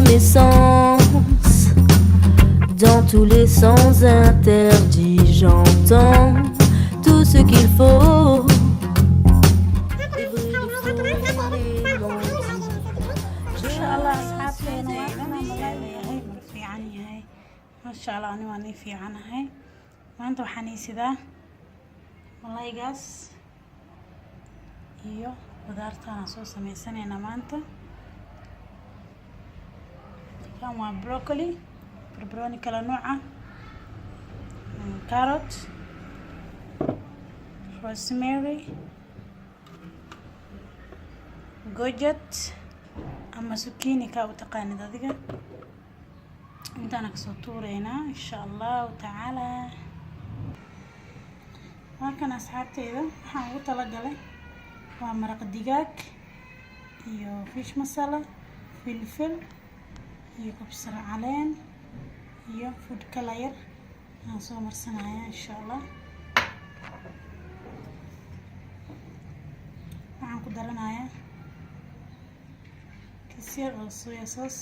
mes sens. Dans tous les sens interdits, j'entends tout ce qu'il faut. ما شاء الله أنا واني في عنها ما أنتوا حنيسي ذا والله يقاس iyo qudaarta aan soo sameysanaynaa maanta kan waa broccoli barbarooni kala nooca carrot rosemary gojet ama zucchini ka u taqaanid adiga intaan kasoo tuureynaa insha allahu tacaala halkan asxaabteyda waxaan ugu talagalay waa maraq digaag iyo fish masala filfil iyo kabsar caleen iyo food color yar aan soo marsanayaa insha allah waxaan ku daranayaa kisir oo soya sauce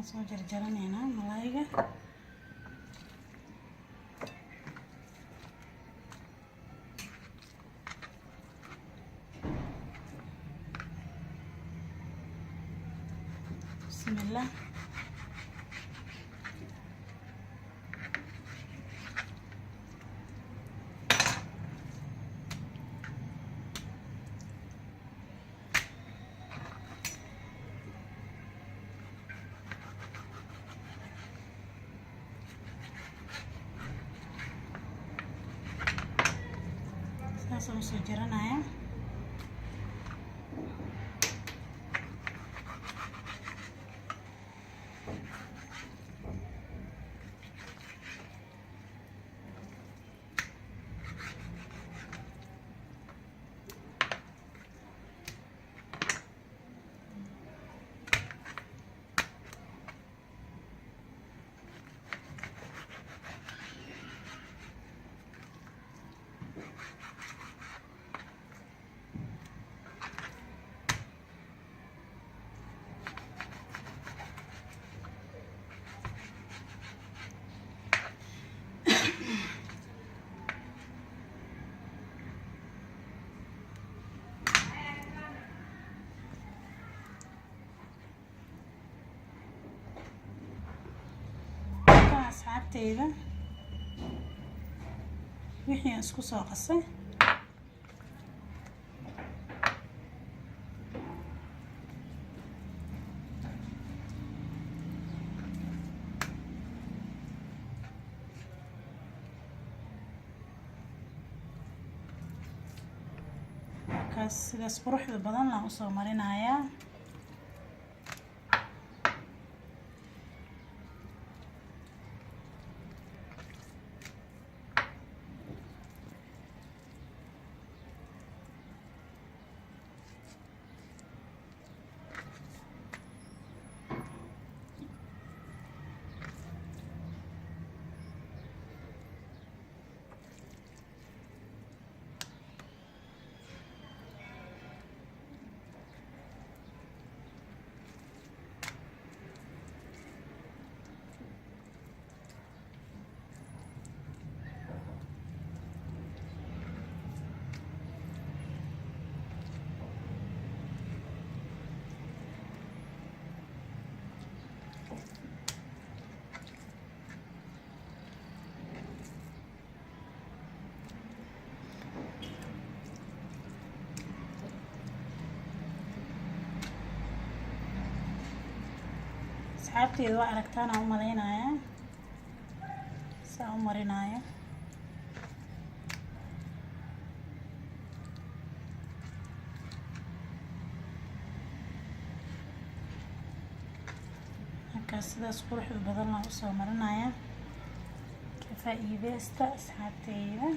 soo jarjaraneynaa malaayga bismillah saasaan usoo jaranayaa asxaabteyda wixii aan isku soo qasay markaas sidaas quruxda badan laan usoo marinayaa asxaabteyda waa aragtaan aan u malaynayaa saa u marinayo markaas sidaas quruxda badan laan usoo marinayaa ka faa'iideysta asxaabteyda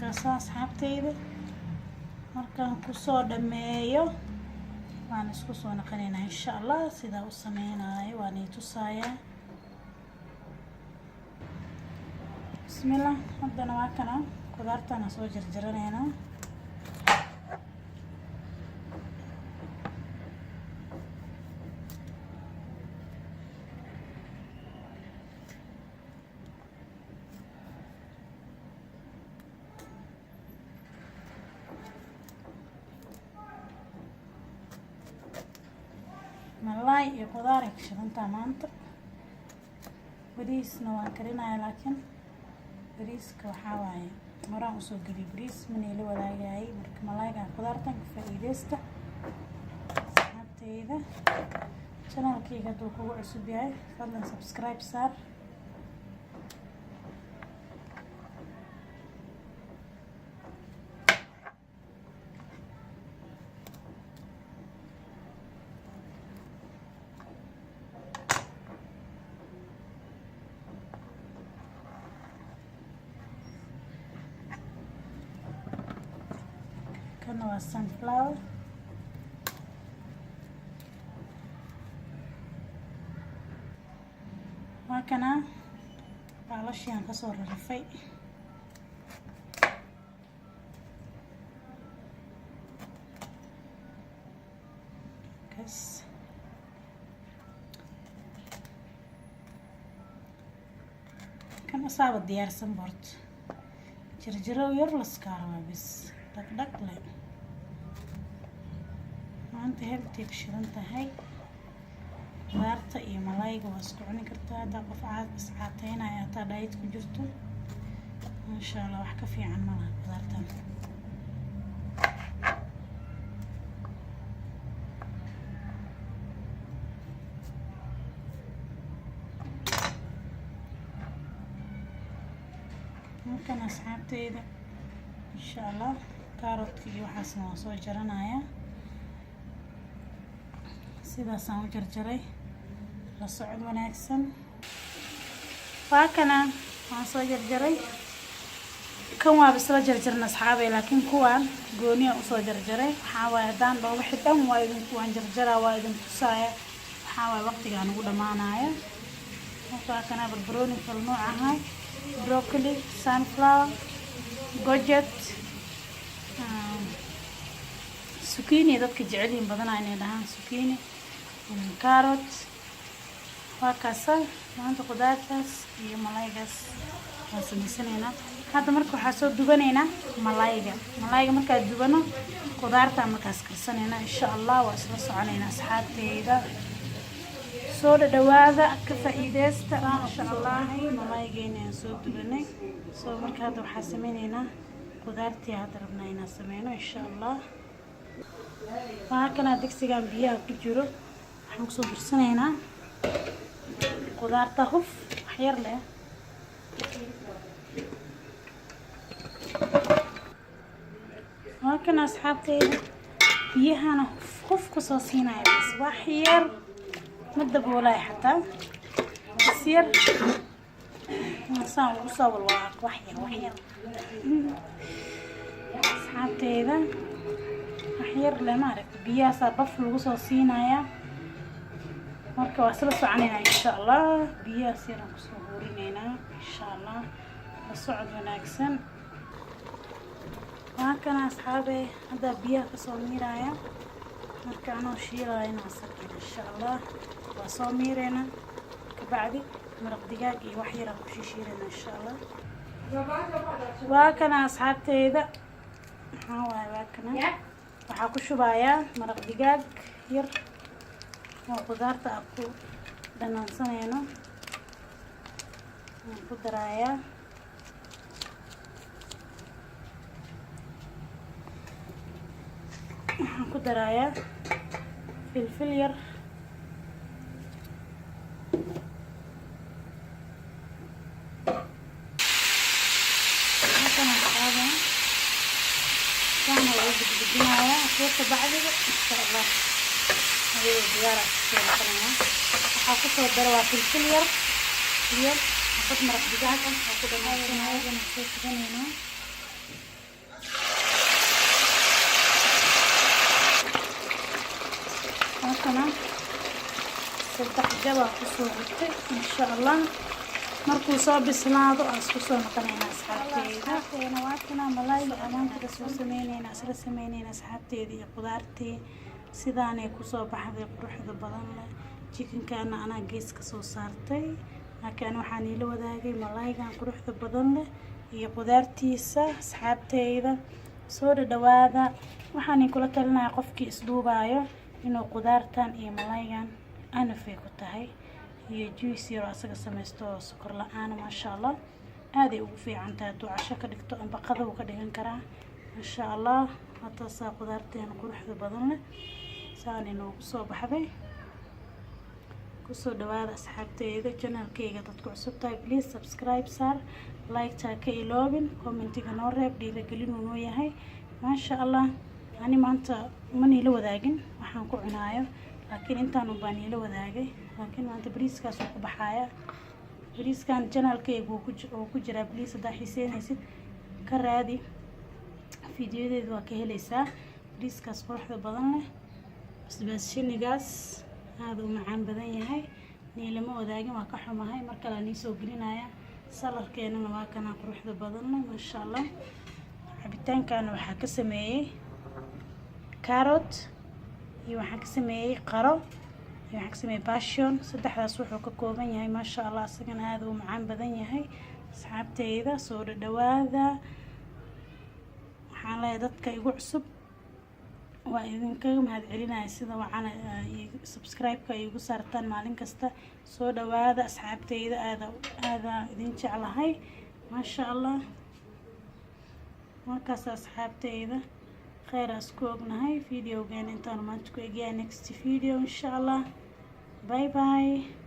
markaas asxaabteyda markaan kusoo dhameeyo waan isku soo naqanaynaa insha Allah sidaa u sameynayo waan ii tusayaa. bismillah haddana waa kana qudaartana soo jarjaranaynaa. malay iyo qudaar ay kashidantaa maanta. bariisna waan karinayaa laakiin bariiska waxaa waaye horaan usoo geliy bariis mana ila wadaagayay marka malayga qudaartan ka faa'iideysta asxaabteyda. channelkayga hadduu kugu cusub yahay fadlan subscribe saar. kana waa sunflower. waa kana baalashii aan kasoo rarifay. kan asaaba diyaarsan bort jarjarow yar laskaaro waa bis dhaqdhaq leh. maanta heeltay ka shidan tahay qudaarta iyo malayga waa isku cuni kartaa. haddaa qof iscaateynaya hataa diet ku jirto insha Allah wax ka fiican ma laha qudaartan. markan asxaabteyda insha Allah kaaroodka iyo waxaasna waan soo jaranayaa. sidaasaan u jarjaray la socod wanaagsan. waa kana waan soo jarjaray. kan waa bisla jarjarna asxaabay laakiin kuwaan gooniya usoo jarjaray. waxaa waaye haddaan dhoobo xidhan waa idinku waan jarjaraa waa idin tusaaya. waxaa waaye waqtigaan ugu dhamaanaya. waa kana barbarooni kala nooc ahay broccoli sunflower gojet zucchini dadka jecelyiin badanaa inay dhahaan zucchini carrot. waa kaasa maanta qudaartaas iyo malaygaas waan sameysanaynaa. hadda marka waxaa soo dubanaynaa malayga markaa dubano qudaartaa markaas karsanaynaa insha Allah. waa isla soconaynaa asxaabteyda soo dhawaada ka faa'iideysta insha Allah. malaygeena aan soo dubanay soo marka hadda waxaa sameynaynaa qudaartii hadda rabnaa inaan sameyno insha Allah. waa kana digsigan biyaha ku jiro waxaan kusoo darsanaynaa qudaarta huf wax yar leh. waa kana asxaabteyda biyahana huf kusoo siinaya bas wax yar ma daboolay xataa bas yar saan ugu soo walwaaq wax yar asxaabteyda wax yar leh maaragta biyahaasaa baf lagu soo siinaya. marka waa isla soconaynaa insha Allah. biyahaas yaraan kusoo huurinaynaa insha Allah la socod wanaagsan. waa kana asxaabe haddaa biyaha kasoo miiraya marka anoo shiilaya inaan sarkin insha Allah. waa soo miireyna kabacdi maraq digaag iyo wax yaraan ku shiishiirayna insha Allah. waa kana asxaabteyda maxaa waaye waa kana waxaa ku shubayaa maraq digaag yar oo qudaarta aan ku dhanaansanayno. waan ku darayaa waxaan ku darayaa filfil yar waxaan lagu gudbinayaa akhirta bacdiga insha Allah. ayuu diyaar ah waxaa ku soo dara waa filfil yar iyo xabad maraq digaag ah oo ku dhamaanayna soo sidanayna waakana saddex jabaa kusoo ritay insha allah. markuu soo bislaado aan isku soo noqonaynaa asxaabteyda. waakana malaayga amaantada soo sameynayna isla sameynayna asxaabteyda iyo qudaartii sidaanay kusoo baxday quruxda badan leh. chickenkaana anaa gees ka soo saartay, laakiin waxaan ila wadaagay malaaygan quruxda badan leh iyo qudaartiisa. asxaabteyda soo dhawaada. waxaan kula talinayaa qofkii isduubaayo inuu qudaartan iyo malaaygan anafay ku tahay iyo juice yar asaga samaysto sokor la'aan maasha allah aad ay ugu fiican tahay. hadduu casho ka dhigto amba qado ka dhigan karaa maasha allah. hataasaa qudaarteen quruxda badan leh saan inoogu soo baxday. kusoo dhawaada asxaabteyda. channelkayga dadku cusub tahay please subscribe saar, like taa ka iloobin, commentiga noo reeb, dhiirigelin uu noo yahay maasha allah. ani maanta mani la wadaagin waxaan ku cunaayo, laakiin intaan u baan ila wadaagay. laakiin maanta bariiskaas uu ku baxaaya. bariiskan channelkayga uu ku jiraa please haddaa xiiseynaysid ka raadi, fiidiyodeeda waa ka helaysaa. bariiskaas quruxda badan leh basbaas shinigaas aad u macaan badan yahay. niilama wadaagin waa ka xumahay, mar kale aan soo gelinaya. salarkeenana waa kana quruxda badan leh maasha allah. cabitaankan waxaa ka sameeyay carrot iyo waxaan ka sameeyay qaro iyo waxaan ka sameeyay passion. saddexdaas wuxuu ka kooban yahay maasha allah. asagana aad u macaan badan yahay. asxaabteyda soo dhawaada. waxaan leeyahay dadka igu cusub waa idinkaga mahadcelinaya sida wacan subscribe-ka ay igu saartaan maalin kasta. soo dhawaada asxaabteyda aada idin jeclahay maasha allah. markaas asxaabteyda khayr isku ognahay. videogan intaan maanta ku egyahay next video insha allah. bye bye.